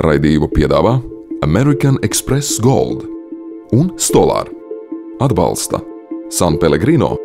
Raidījumu piedāvā American Express Gold un Stolar. Atbalsta San Pellegrino.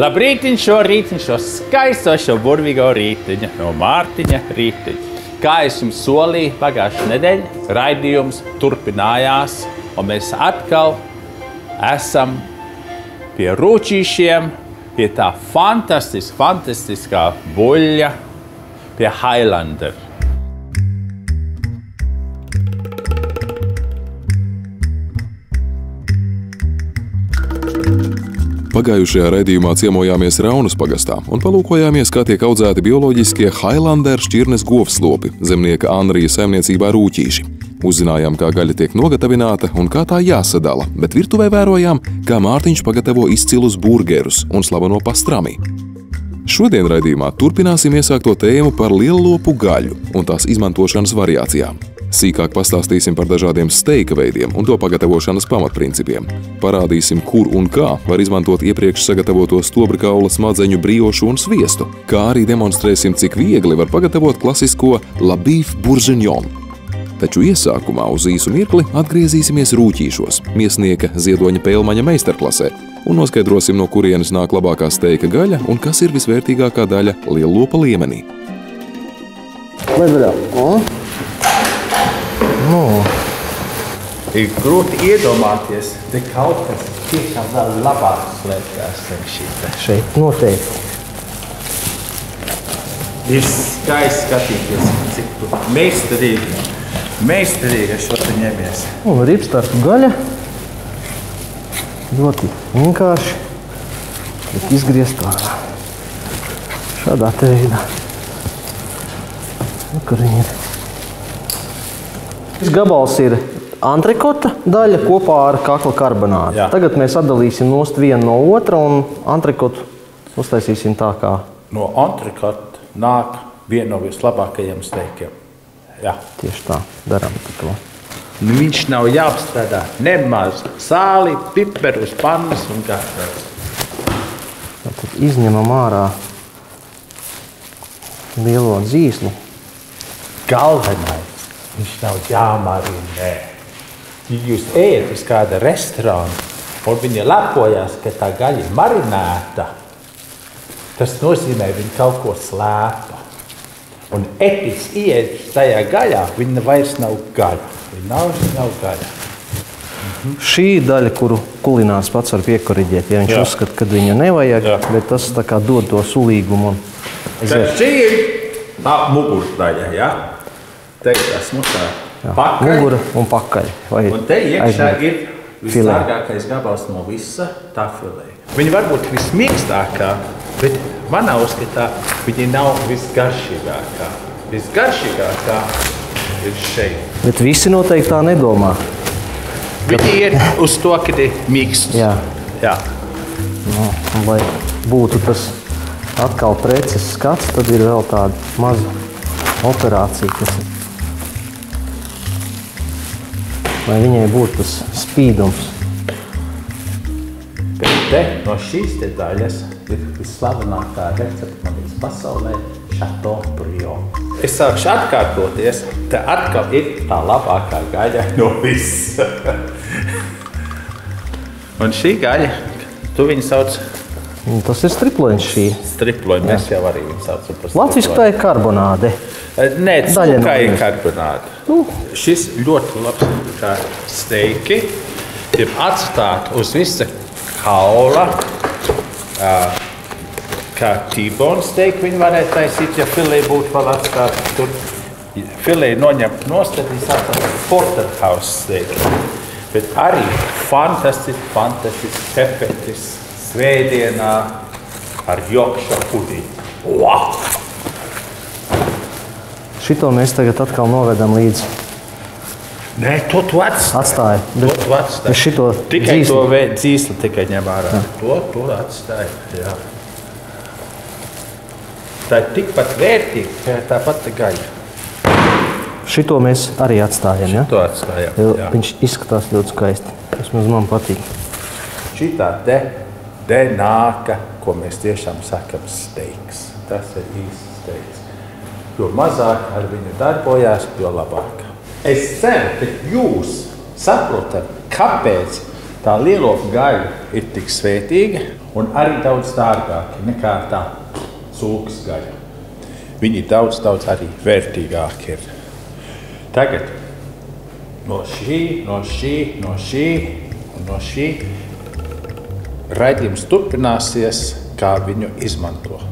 Labrītiņ, šo rītiņu, šo skaisto, šo burvīgo rītiņu no Mārtiņa rītiņa. Kā es jums solīju pagājušajā nedēļā, raidījums turpinājās, un mēs atkal esam pie rūčīšiem, pie tā fantastiskā buļļa, pie Highlander. Pagājušajā raidījumā ciemojāmies Raunas pagastā un palūkojāmies, kā tiek audzēti bioloģiskie Highlander šķirnes govslopi zemnieka Anrija saimniecībā Rūķīši. Uzzinājām, kā gaļa tiek nogatavināta un kā tā jāsadala, bet virtuvē vērojām, kā Mārtiņš pagatavo izcilus burgerus un slaveno pastrami. Šodien raidījumā turpināsim iesākto tēmu par liellopu gaļu un tās izmantošanas variācijām. Sīkāk pastāstīsim par dažādiem steika veidiem un to pagatavošanas pamatprincipiem. Parādīsim, kur un kā var izmantot iepriekš sagatavoto stobrkaula smadzeņu briošu un sviestu, kā arī demonstrēsim, cik viegli var pagatavot klasisko la beef bourguignon. Taču iesākumā uz īsu mirkli atgriezīsimies Rūķīšos, miesnieka Ziedoņa Pēlmaņa meistarklasē, un noskaidrosim, no kurienes nāk labākā steika gaļa un kas ir visvērtīgākā daļa liellopa liemenī. Ir grūti iedomāties, te kaut kas tiešām vēl labāks slēpjas zem šī. Šeit noteikti. Ir skaisti skatīties, cik tu meistarīgi šo te ņemies. Un ripstartu gaļa. Ļoti vienkārši, bet izgriezt ārā. Šādā te veidā. Kur viņi ir? Šis gabals ir antrikota daļa kopā ar kakla karbonātu. Jā. Tagad mēs atdalīsim nost vienu no otra un antrikotu uztaisīsim tā kā. No antrikota nāk viena no vislabākajiem steikiem. Jā. Tieši tā, darām to. Nu, viņš nav jāapstrādā nemaz sāli, piperu uz pannas un gatavs. Tad izņemam ārā lielo dzīslu. Galvenais, viņš nav jāmarinē. Ja jūs ejat uz kāda restorāna un viņa lepojās, ka tā gaļa ir marinēta, tas nozīmē, viņa kaut ko slēpa. Un etiks ieiet tajā gaļā, viņa vairs nav gaļa. Viņa nav gaļa. Šī daļa, kuru kulinārs pats var piekoriģēt, ja viņš uzskata, ka viņa nevajag, bet tas tā kā dod to sulīgumu. Šī ir tā mugurdaļa, ja? Te ir tas musā pakaļ. Mugura un pakaļ. Un te iekšā ir visdārgākais gabals no visa tā filē. Viņa varbūt vismīkstākā, bet manā uzskatā viņa nav visgaršīgākā. Visgaršīgākā ir šeit. Bet visi noteikti tā nedomā. Viņi ir uz to, kad ir mīksts. Jā. Nu, lai būtu tas atkal preces skats, tad ir vēl tāda maza operācija, kas ir. Lai viņai būtu tas spīdums. Bet te no šīs te daļas ir vislavenākā recepte pasaulē – Chateaubriand. Es sākšu atkārtoties, te atkal ir tā labākā gaļa no visa. Un šī gaļa, tu viņu sauc? Tas ir striploņš šī. Striploņi, mēs jau arī viņu saucam par striploņi. Latviskā ir karbonāde. Nē, kā ir karbonāde. Šis ļoti labs kā steiki ir atstāt uz visa kaula, kā T-bone steiki viņi varētu taisīt, ja filē būtu vēl atstāt. Tur filē noņemt nost, tad viņi atstāt porterhouse steiki. Bet arī fantastiski, perfektis svētdienā ar jokša pudiņu. Wow! Šito mēs tagad atkal novedam līdz Nē, to tu atstāji. Atstāju. To tu atstāji. Šito Tikai dzīsli. to dzīsli tikai ņem ārā. To atstāji, jā. Tā ir tikpat vērtīga, kā tāpat gaļa. Šito mēs arī atstājam, ja? To atstājam, Jo jā. viņš izskatās ļoti skaisti. Vismaz man patīk. Šitā te nāka, ko mēs tiešām sakam, steiks. Tas ir īsts steiks. Jo mazāk ar viņu darbojās, jo labāk. Es ceru, ka jūs saprotat, kāpēc tā lielopu gaļa ir tik svētīga un arī daudz dārgāka nekā tā cūkas gaļa. Viņi daudz arī vērtīgāki ir. Tagad no šī un no šī raidījums turpināsies, kā viņu izmanto.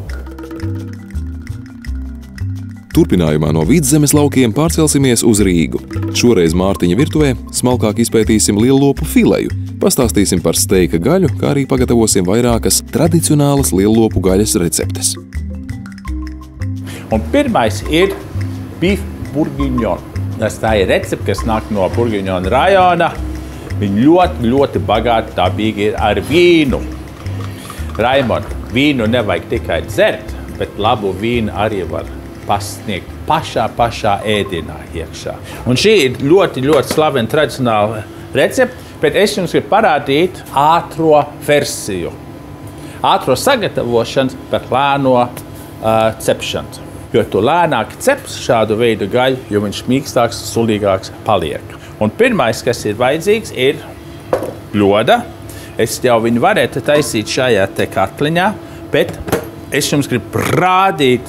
Turpinājumā no Vidzemes laukiem pārcelsimies uz Rīgu. Šoreiz Mārtiņa virtuvē smalkāk izpētīsim lielopu fileju, pastāstīsim par steika gaļu, kā arī pagatavosim vairākas tradicionālas lielopu gaļas receptes. Un pirmais ir beef bourguignon. Tā ir recepte, kas nāk no Bourguignona rajona. Viņa ļoti, ļoti bagāta, dabīgi ir ar vīnu. Raimond, vīnu nevajag tikai dzert, bet labu vīnu arī var pasniegt pašā ēdienā iekšā. Un šī ir ļoti, ļoti slavena tradicionāla recepte, bet es jums gribu parādīt ātro versiju. Ātro sagatavošanu par lēno cepšanu. Jo tu lēnāk ceps šādu veidu gaļu, jo viņš mīkstāks, sulīgāks paliek. Un pirmais, kas ir vajadzīgs, ir bļoda. Es jau viņu varētu taisīt šajā te katliņā, bet es jums gribu rādīt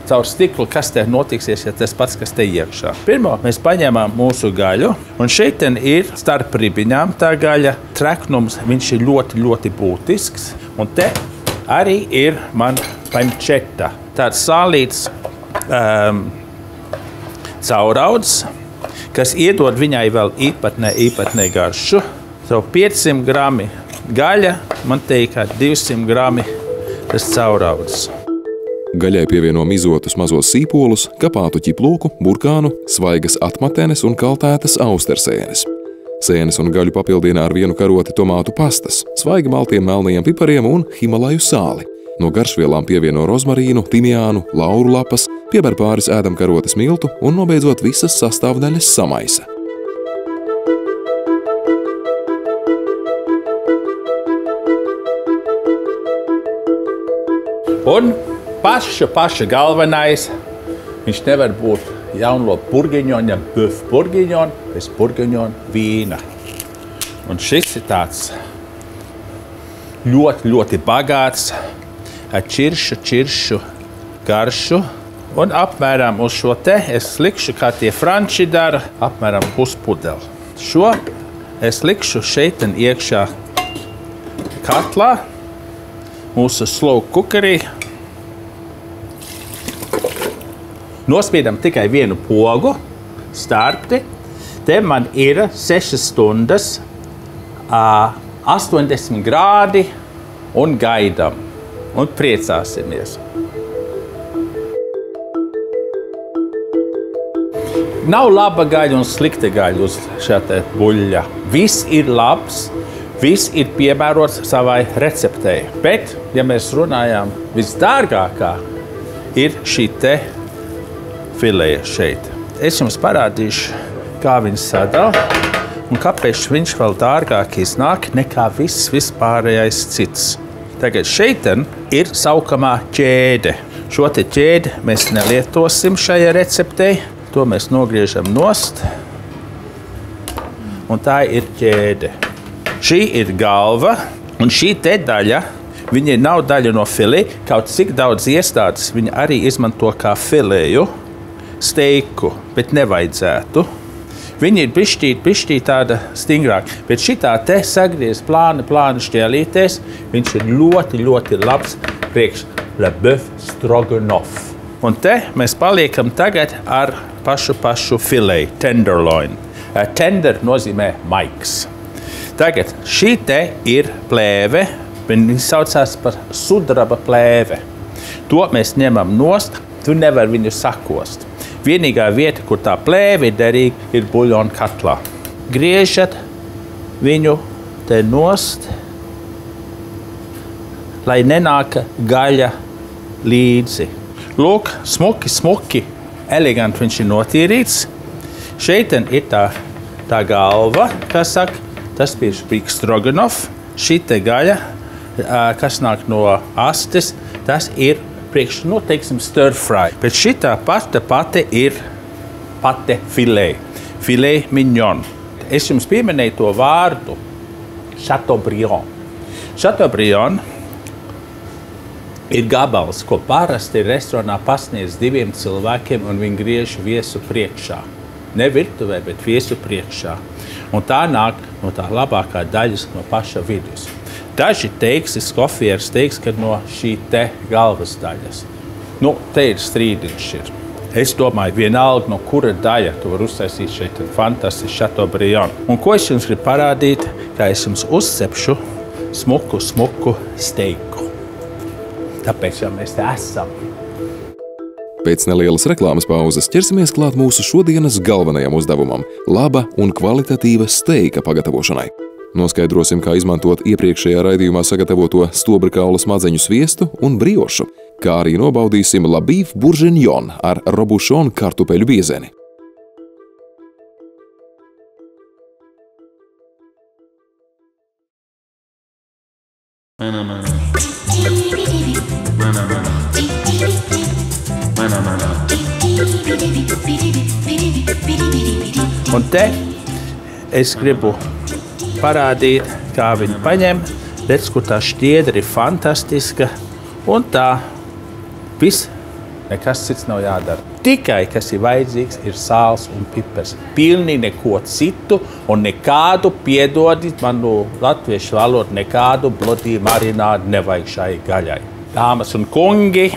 caur stiklu, kas te notiksies, ja tas pats, kas te iekšā. Pirmo mēs paņemam mūsu gaļu, un šeit ir starp ribiņām tā gaļa. Treknums, viņš ir ļoti, ļoti būtisks. Un te arī ir man paņčeta. Tāds sālīts caurauds, kas iedod viņai vēl īpatnē garšu. 500 grami gaļa, man teikt, 200 grami tas caurauds. Gaļai pievieno mizotus mazos sīpolus, kapātu ķiploku, burkānu, svaigas atmatenes un kaltētas austersēnes. Sēnes un gaļu papildina ar vienu karoti tomātu pastas, svaigi maltiem melnajiem pipariem un himalaju sāli. No garšvielām pievieno rozmarīnu, timjānu, lauru lapas, pieber pāris ēdamkarotes miltu un nobeidzot visas sastāvdaļas samaisa. Un paša galvenais, viņš nevar būt jaunlopu bourguignon, ja bœuf bourguignon, bez bourguignon vīna. Un šis ir tāds ļoti, ļoti bagāts, ar čiršu garšu. Un apmēram uz šo te es likšu, kā tie franči dara, apmēram puspudeli. Šo es likšu šeit iekšā katlā, mūsu slow cookerī. Nospiedam tikai vienu pogu, starpti. Te man ir 6 stundas, 80 grādi un gaidam. Un priecāsimies. Nav laba gaļa un slikta gaļa uz šā te buļļa. Viss ir labs, viss ir piemērots savai receptei. Bet, ja mēs runājām, visdārgākā ir šī te fileja šeit. Es jums parādīšu, kā viņas sadala un kāpēc viņš vēl dārgāk iznāk nekā viss vispārējais cits. Tagad šeit ir saukamā ķēde. Šo te ķēdi mēs nelietosim šajā receptei. To mēs nogriežam nost. Un tā ir ķēde. Šī ir galva. Un šī te daļa, viņa nav daļa no filē. Kaut cik daudz iestādes viņa arī izmanto kā filēju steiku, bet nevajadzētu. Viņa ir bišķīt tāda stingrāka, bet šitā te sagriez plāni šķēlīties, viņš ir ļoti, ļoti labs priekš le bœuf stroganoff. Un te mēs paliekam tagad ar pašu filēju, tenderloin. Tender nozīmē maigs. Tagad šī te ir plēve, viņa saucās par sudraba plēve. To mēs ņemam nost, tu nevar viņu sakost. Vienīgā vieta, kur tā plēve ir derīga, ir buļļona katlā. Griežat viņu te nost, lai nenāk gaļa līdzi. Lūk, smuki, eleganti viņš ir notīrīts. Šeit ir tā galva, kas saka, tas ir Stroganoff. Šī te gaļa, kas nāk no astes, tas ir stir fry. Bet šitā pati ir pate filet mignon. Es jums pieminēju to vārdu Chateaubriand. Chateaubriand ir gabals, ko parasti restorānā pasniedz 2 cilvēkiem, un viņi griež viesu priekšā. Ne virtuvē, bet viesu priekšā. Un tā nāk no tā labākā daļas, no paša vidus. Daži teiks, skofieris teiks, ka no šī te galvas daļas. Te ir strīdiņš. Es domāju, vienalga, no kura daļa tu var uztaisīt šeit fantastisku Chateaubriand. Un ko es jums gribu parādīt, kā es jums uzcepšu smuku steiku. Tāpēc jau mēs te esam. Pēc nelielas reklāmas pauzes ķersimies klāt mūsu šodienas galvenajam uzdevumam – laba un kvalitatīva steika pagatavošanai. Noskaidrosim, kā izmantot iepriekšējā raidījumā sagatavoto stobra kaula smadzeņu sviestu un briošu, kā arī nobaudīsim labīf bourguignon ar robušonu kartupeļu biezeni. Un te es gribu parādīt, kā viņi paņem. Redz, kur tā šķiedra ir fantastiska. Un tā viss, nekas cits nav jādara. Tikai, kas ir vajadzīgs, ir sāls un pipers. Pilnīgi neko citu un nekādu, piedodiet manu latviešu valodu, nekādu blodī marinādu nevajag šai gaļai. Dāmas un kungi,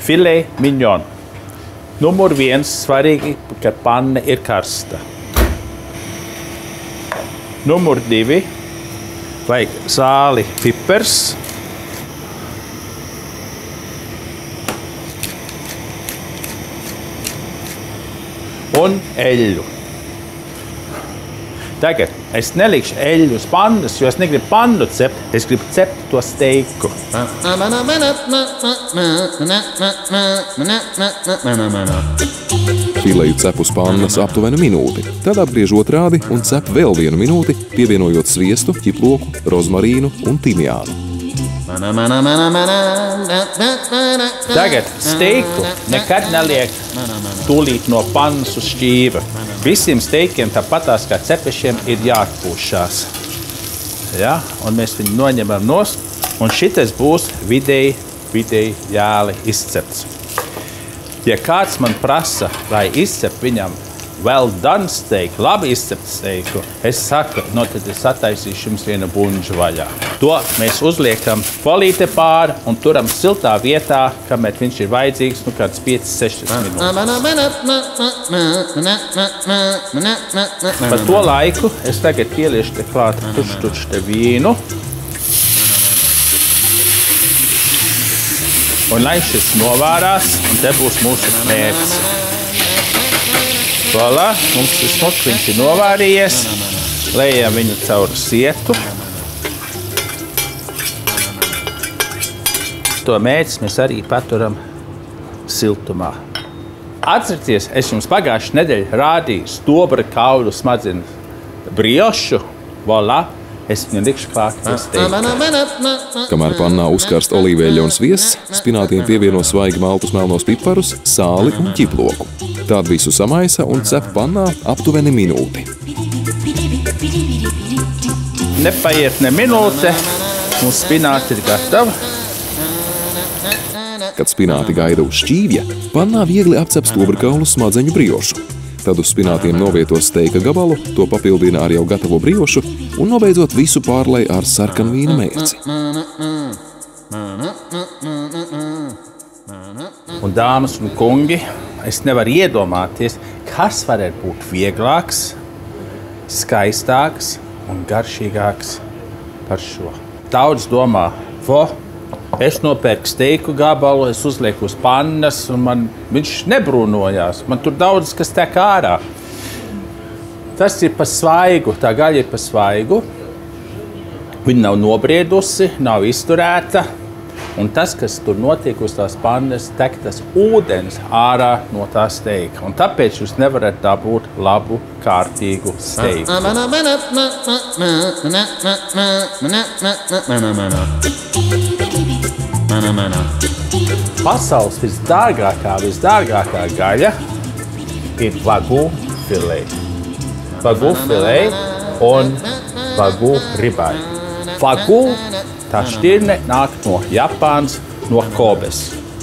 filet mignon. Numur 1 svarīgi, ka panna ir karsta. Numur 2 vajag sāli, pipers. Un eļļu. Tagad es nelikšu eļļu uz pannas, jo es negribu pannu cept, es gribu cept to steiku. Fileju cep uz pannas aptuveni minūti, tad apgriež otrādi un cep vēl 1 minūti, pievienojot sviestu, ķiploku, rozmarīnu un timjānu. Tagad steiku nekad neliek tūlīt no pannas uz šķīva. Visiem steikiem tāpatās kā cepešiem ir jāatpūšās. Ja? Un mēs viņu noņemam nost, un šitais būs vidēji jāli izcepts. Ja kāds man prasa, lai izcep viņam well done steak, labi izcept steiku, es saku, tad es attaisīšu jums 1 buņģu vaļā. To mēs uzliekam folīte pāri un turam siltā vietā, kamēr viņš ir vajadzīgs, kāds 5-6 minūtes. Par to laiku es tagad pieliešu te klāt tuštušu te vīnu. Un lai šis novārās, un te būs mūsu mērķis. Voilà, mums ir smuks, viņš ir novārījies. Lejam viņu caur sietu. To mērķis mēs arī paturam siltumā. Atcerieties, es jums pagājušajā nedēļā rādīju stobra kaulu smadzeņu briošu. Voilà, es viņu likšu klāt pie steika. Kamēr pannā uzkarst olīveļļa un sviests, spinātiem pievieno svaigi maltus melnos piparus, sāli un ķiploku. Tādu visu samaisa un cep pannā aptuveni minūti. Nepaiet ne minūte, un spināti ir gatavi. Kad spināti gaida uz šķīvja, pannā viegli apcep stobra kaulu smadzeņu briošu. Tad uz spinātiem novieto steika gabalu, to papildina ar jau gatavo briošu un nobeidzot visu pārlej ar sarkanvīna mērci. Un dāmas un kungi, es nevaru iedomāties, kas varētu būt vieglāks, skaistāks un garšīgāks par šo. Daudz domā, Es nopērku steiku gabalu, es uzlieku uz pannas, un viņš nebrūnojās. Man tur daudz kas tek ārā. Tas ir pa svaigu, tā gaļa ir pa svaigu. Viņa nav nobriedusi, nav izturēta. Un tas, kas tur notiek uz tās pannas, tek tas ūdens ārā no tā steika. Un tāpēc jūs nevarat dabūt labu, kārtīgu steiku. Pasaules visdārgākā gaļa ir vagu filē. Vagu filē un vagu ribai. Vagu tā šķirne nāk no Japānas, no Kobes.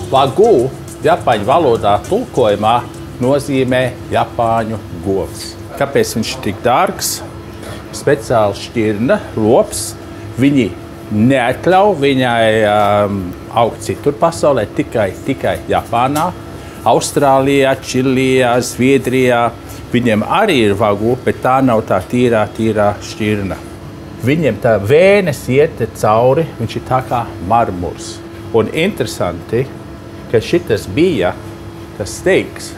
Vagu Japāņu valodā tulkojumā nozīmē Japāņu govs. Kāpēc viņš ir tik dārgs? Speciāli šķirne, lops. Viņi neatļauj viņai augt citur pasaulē, tikai Japānā, Austrālijā, Čilijā, Zviedrijā. Viņiem arī ir vagu, bet tā nav tā tīrā šķirne. Viņiem tā vēnes iet cauri, viņš ir tā kā marmurs. Un interesanti, ka šitas bija tas steiks,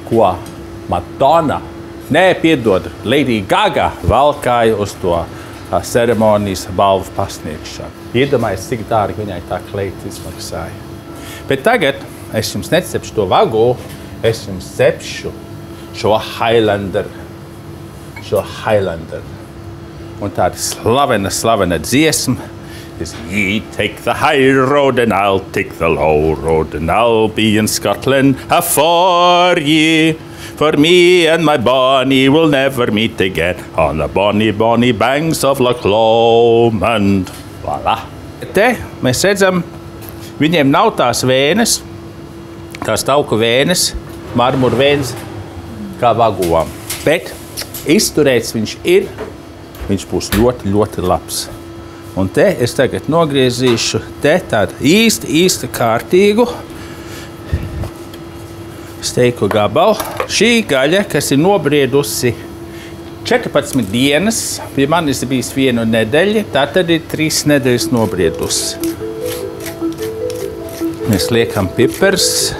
ko Madonna, Lady Gaga valkāja uz to ceremonijas balvu pasniegšanu. Iedomājies, cik dārgi viņai tā kleita izmaksāja. Bet tagad es jums necepšu to vagu, es jums cepšu šo Highlander. Un tāda slavena dziesma. Ye take the high road and I'll take the low road and I'll be in Scotland for ye. For me and my Bonnie will never meet again on the bonny banks of Loch Lomond. Voilà. Te mēs redzam, viņiem nav tās vēnes, tās tauku vēnes, marmura vēnes kā vagām. Bet izturēts viņš ir. Viņš būs ļoti, ļoti labs. Un te es tagad nogriezīšu tādu īsti kārtīgu steiku gabalu. Šī gaļa, kas ir nobriedusi 14 dienas, pie manis ir bijis 1 nedēļa, tā tad ir 3 nedēļas nobriedusi. Mēs liekam pipers.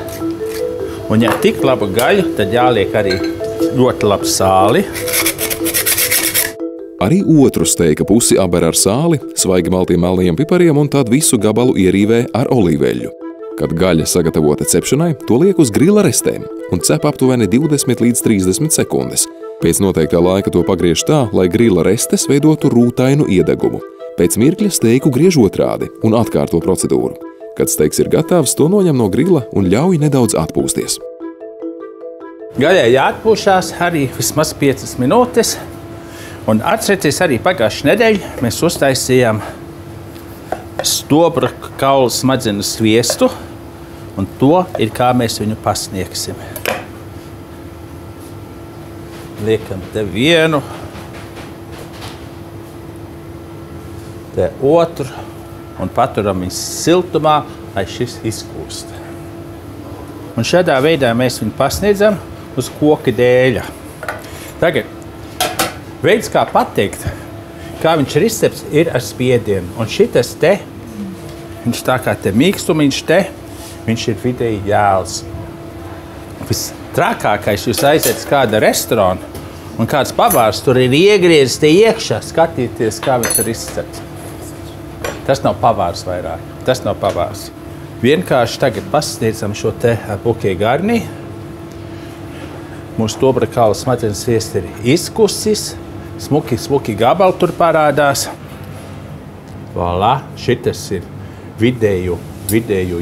Un ja tik laba gaļa, tad jāliek arī ļoti labu sāli. Arī otru steika pusi aber ar sāli, svaigi maltiem melnajiem pipariem un tad visu gabalu ierīvē ar olīveļu. Kad gaļa sagatavota cepšanai, to liek uz grila restēm un cep aptuveni 20 līdz 30 sekundes. Pēc noteiktā laika to pagriež tā, lai grila restes veidotu rūtainu iedegumu. Pēc mirkļa steiku griež otrādi un atkārto procedūru. Kad steiks ir gatavs, to noņem no grila un ļauj nedaudz atpūsties. Gaļai jāatpūšās arī vismaz 5 minūtes. Un atcerieties, arī pagājušajā nedēļā mēs uztaisījām stobra kaula smadzeņu sviestu, un to ir kā mēs viņu pasniegsim. Liekam te vienu, te otru, un paturam viņu siltumā, lai šis izkūst. Un šādā veidā mēs viņu pasniedzam uz koka dēļa. Tagad veids, kā pateikt, kā viņš ir izcepts, ir ar spiedienu. Un šitas te, viņš tā kā te mīkstumiņš te, viņš ir vidēji jēls. Vistrakākais, jūs aiziet uz kāda restorāna un kāds pavārs tur ir iegriezis te iekšā, skatīties, kā viņš ir izcepts. Tas nav pavārs vairāk, tas nav pavārs. Vienkārši tagad pasniedzam šo te bukie garni. Mūsu stobra kaula smadzeņu sviesti ir izkusis. Smuki gabali tur parādās. Voilà, šitas ir vidēju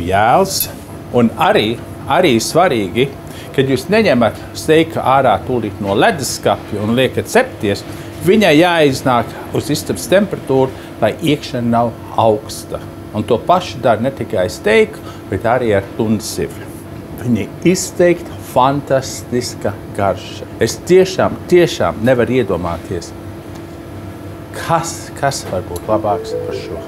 jēls. Un arī svarīgi, kad jūs neņemat steiku ārā tūlīt no leduskapja un liekat cepties, viņai jāiznāk uz istabas temperatūru, lai iekšana nav augsta. Un to pašu dara ne tikai steiku, bet arī ar tunsivi. Viņa izteikti fantastiska garša. Es tiešām nevaru iedomāties, kas var būt labāks par šo.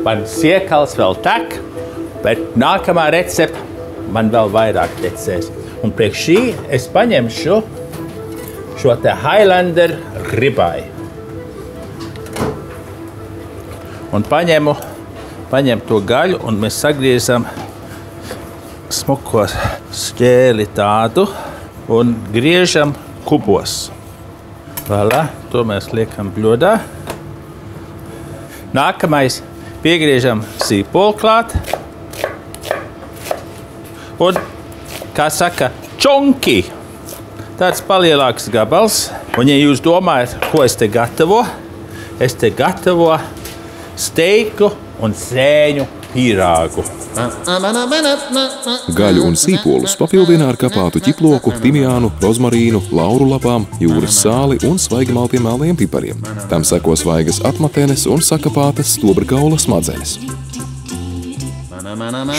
Man siekals vēl tek, bet nākamā recepte man vēl vairāk tecēs. Un priekš šī es paņemšu šo te Highlander ribeye. Un paņem to gaļu, un mēs sagriezam smuko šķēli tādu un griežam kubos. Voilà, to mēs liekam bļodā. Nākamais piegriežam sīpolu klāt. Un, kā saka, čonki. Tāds palielāks gabals. Un, ja jūs domājat, ko es te gatavo, steiku un sēņu pīrāgu. Gaļu un sīpolus papildina ar kapātu ķiploku, timjānu, rozmarīnu, lauru lapām, jūras sāli un svaigi maltiem melniem pipariem. Tam seko svaigas atmatenes un sakapātas stobrkaula smadzenes.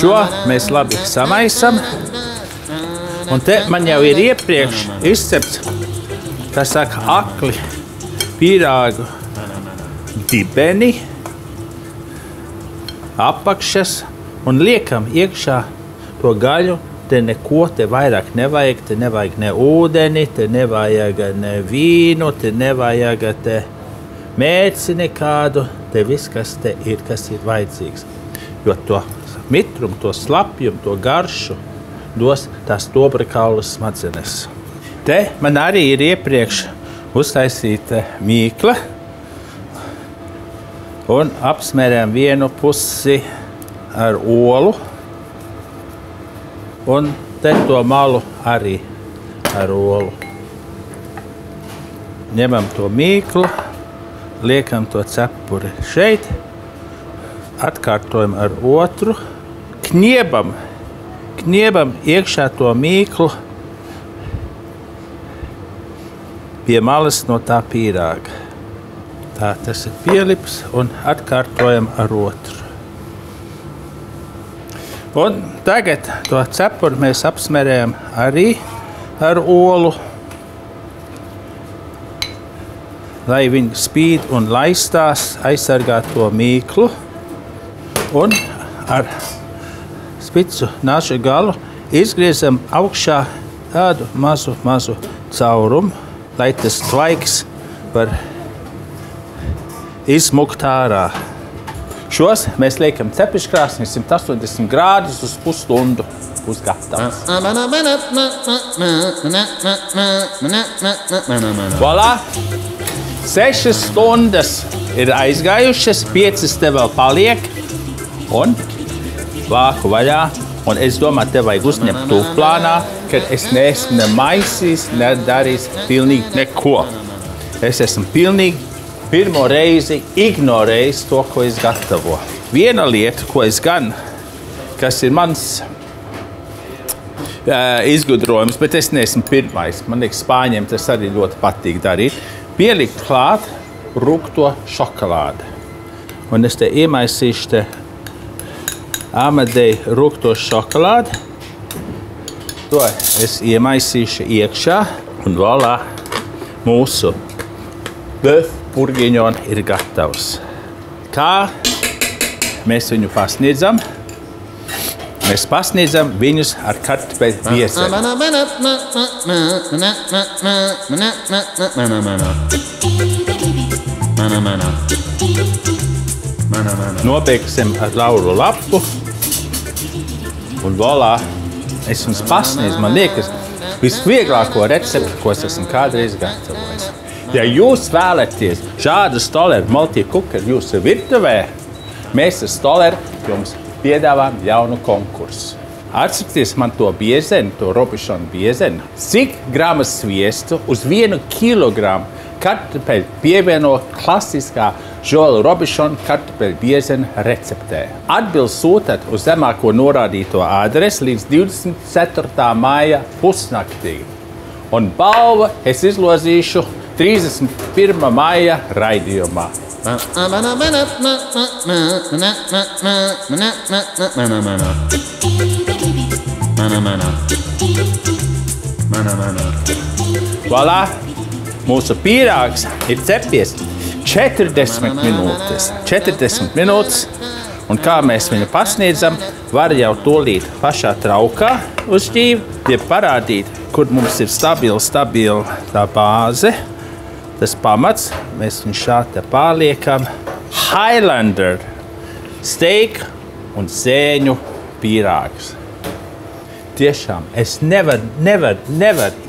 Šo mēs labi samaisam. Un te man jau ir iepriekš izcepts, kā saka, akli pīrāgu dibeni, apakšas, un liekam iekšā to gaļu. Te neko te vairāk nevajag, te nevajag ne ūdeni, te nevajag ne vīnu, te nevajag te mērci nekādu, te viss, kas ir vajadzīgs. Jo to mitrumu, to slapjumu, to garšu dos tās stobrkaula smadzenes. Te man arī ir iepriekš uztaisīta mīkla, un apsmērējam vienu pusi ar olu, un te to malu arī ar olu. Ņemam to mīklu, liekam to cepuri šeit, atkārtojam ar otru, kniebam iekšā to mīklu pie malas no tā pīrāga. Tā tas ir pielips un atkārtojam ar otru. Un tagad to cepuri mēs apsmerējam arī ar olu, lai viņi spīd un laistās, aizsargā to mīklu. Un ar spicu naža galu izgriezam augšā tādu mazu caurumu, lai tas tvaiks var izmukt ārā. Šos mēs liekam cepeškrāsnī 180 grādus uz pusstundu. Būs gatavs. Voilà! 6 stundas ir aizgājušas, 5 te vēl paliek. Un vāku vaļā. Un es domāju, te vajag uzņemt tūplānā, kad es neesmu ne maisījis, ne darījis pilnīgi neko. Es esmu pilnīgi pirmo reizi ignorējis to, ko es gatavo. Viena lieta, ko es gan, kas ir mans izgudrojums, bet es neesmu pirmais. Man liekas, spāņiem tas arī ļoti patīk darīt. Pielikt klāt rūgto šokolādi. Un es te iemaisīšu te Amadei rūgto šokolādi. To es iemaisīšu iekšā. Un voilà, mūsu bœuf bourguignon ir gatavs. Kā mēs viņu pasniedzam? Mēs pasniedzam viņus ar kartupeļu biezeni. Nobeigsim ar lauru lapu. Un voilà, es jums pasniedzu, man liekas, visvieglāko recepti, ko es esmu kādreiz gatavojis. Ja jūs vēlaties šādu Stoller multi-cooker jūsu virtuvē, mēs ar Stoller jums piedāvājam jaunu konkursu. Atcerieties man to biezeni, to robišonu biezeni. Cik gramas sviestu uz 1 kilogramu kartupeļu pievieno klasiskā Joel Robišona kartupeļu biezeni receptē. Atbildi sūtat uz zemāko norādīto adresi līdz 24. maija pusnaktī. Un balvu es izlozīšu 31. maija raidījumā. Voilà, mūsu pīrāgs ir cepies 40 minūtes. 40 minūtes, un kā mēs viņu pasniedzam, var jau tūlīt pašā traukā uz ķīvi. Tie parādīt, kur mums ir stabila tā bāze, tas pamats. Mēs viņu šādi pārliekam. Highlander steak un sēņu pīrāgs. Tiešām es nevaru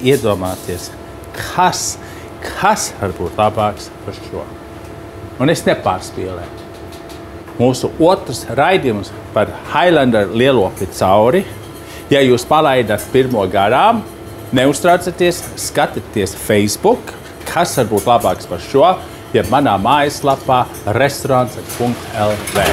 iedomāties, kas var būt labāks par šo. Un es nepārspīlēju. Mūsu otrs raidījums par Highlander lielopi cauri. Ja jūs palaidat pirmo garām, neuztraucaties, skatieties Facebook, kas var būt labāks par šo, jeb manā mājaslapā restaurants.lv.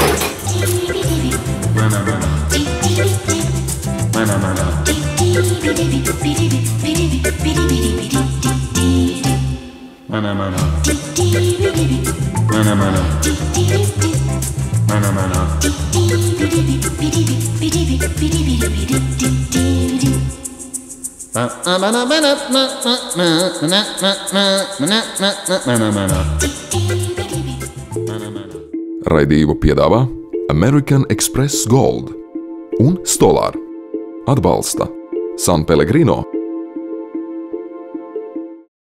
Raidījumu piedāvā American Express Gold un Stolar. Atbalsta San Pellegrino